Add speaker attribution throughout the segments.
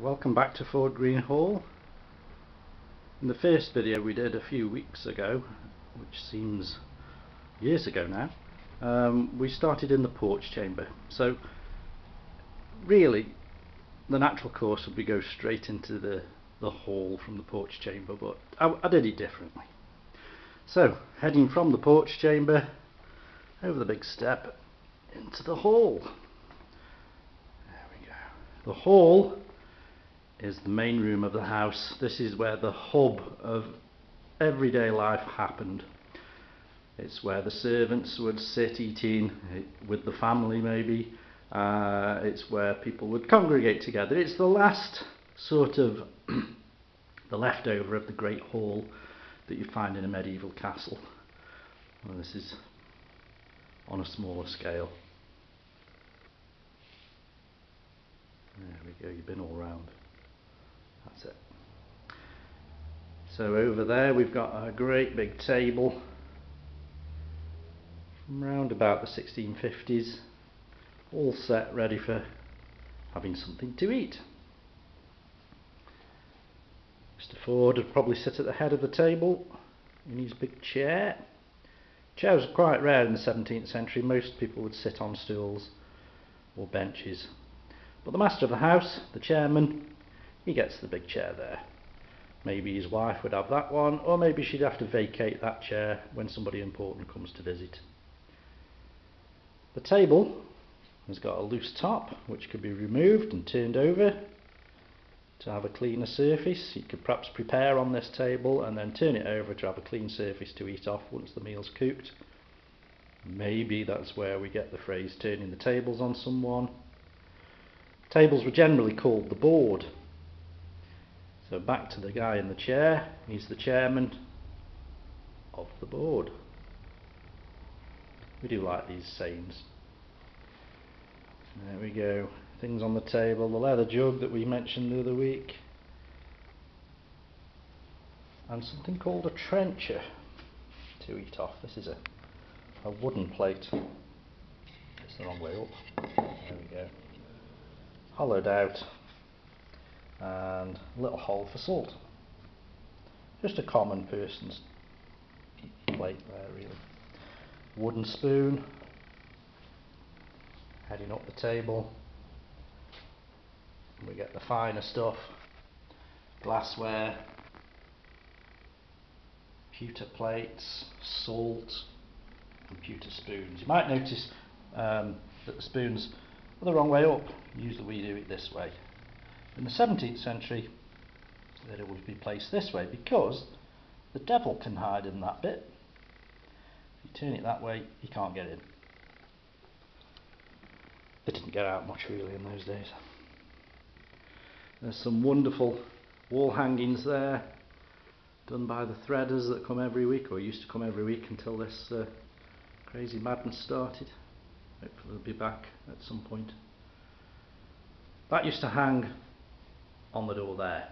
Speaker 1: Welcome back to Ford Green Hall. In the first video we did a few weeks ago, which seems years ago now, we started in the porch chamber. So really the natural course would be go straight into the hall from the porch chamber, but I did it differently. So heading from the porch chamber over the big step into the hall. There we go. The hall is the main room of the house. This is where the hub of everyday life happened. It's where the servants would sit eating with the family maybe. It's where people would congregate together. It's the last sort of the leftover of the great hall that you find in a medieval castle. Well, this is on a smaller scale. There we go, you've been all round. That's it. So over there we've got a great big table from round about the 1650s, all set ready for having something to eat. Mr. Ford would probably sit at the head of the table in his big chair. Chairs were quite rare in the 17th century. Most people would sit on stools or benches. But the master of the house, the chairman, he gets the big chair there. Maybe his wife would have that one, or maybe she'd have to vacate that chair when somebody important comes to visit. The table has got a loose top which could be removed and turned over to have a cleaner surface. You could perhaps prepare on this table and then turn it over to have a clean surface to eat off once the meal's cooked. Maybe that's where we get the phrase turning the tables on someone. Tables were generally called the board. So back to the guy in the chair, he's the chairman of the board. We do like these sayings. There we go, things on the table, the leather jug that we mentioned the other week, and something called a trencher to eat off. This is a wooden plate. It's the wrong way up. There we go. Hollowed out, and a little hole for salt. Just a common person's plate there really. Wooden spoon, heading up the table. We get the finer stuff, glassware, pewter plates, salt, and pewter spoons. You might notice that the spoons are the wrong way up. Usually we do it this way. In the 17th century they'd always be placed this way because the devil can hide in that bit. If you turn it that way you can't get in. They didn't get out much really in those days. There's some wonderful wall hangings there done by the threaders that come every week, or used to come every week until this crazy madness started. Hopefully they'll be back at some point. That used to hang on the door there,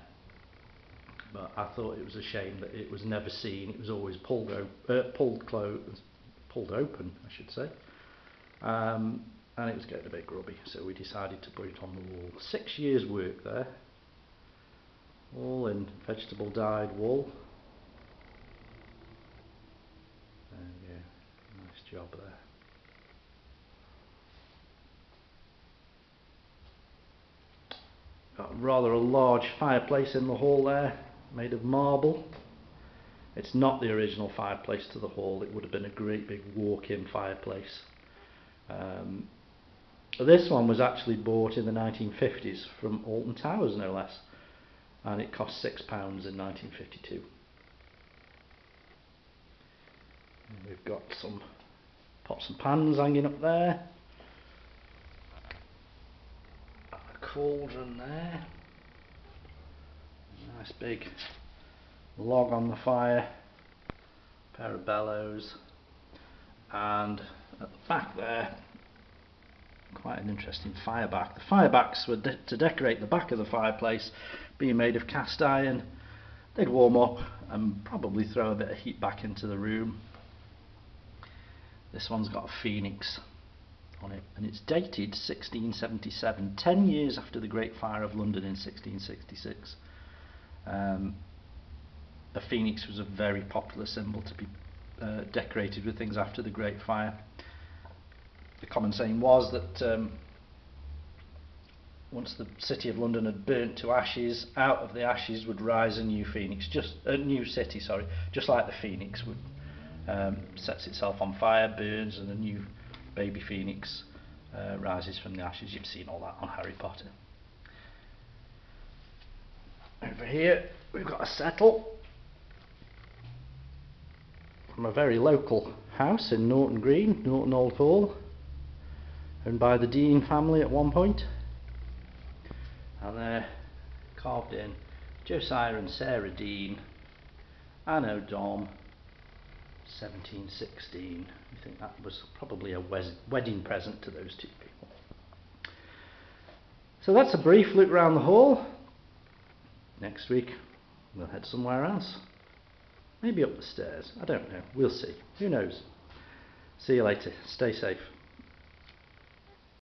Speaker 1: but I thought it was a shame that it was never seen. It was always pulled open, I should say, and it was getting a bit grubby, so we decided to put it on the wall. 6 years work there, all in vegetable dyed wool. There we go, nice job there. Got rather a large fireplace in the hall there, made of marble. It's not the original fireplace to the hall. It would have been a great big walk-in fireplace. This one was actually bought in the 1950s from Alton Towers, no less, and it cost £6 in 1952. And we've got some pots and pans hanging up there. Cauldron there, nice big log on the fire, pair of bellows, and at the back there quite an interesting fireback. The firebacks were to decorate the back of the fireplace, being made of cast iron. They'd warm up and probably throw a bit of heat back into the room. This one's got a phoenix on it, and it's dated 1677, 10 years after the Great Fire of London in 1666. A phoenix was a very popular symbol to be decorated with things after the Great Fire. The common saying was that once the city of London had burnt to ashes, out of the ashes would rise a new phoenix, just a new city, sorry, just like the phoenix would sets itself on fire, burns, and a new baby phoenix rises from the ashes. You've seen all that on Harry Potter. Over here we've got a settle from a very local house in Norton Green, Norton Old Hall, owned by the Dean family at one point. And they're carved in Josiah and Sarah Dean, Anno Dom 1716. I think that was probably a wedding present to those two people. So that's a brief look around the hall. Next week we'll head somewhere else. Maybe up the stairs. I don't know. We'll see. Who knows? See you later. Stay safe.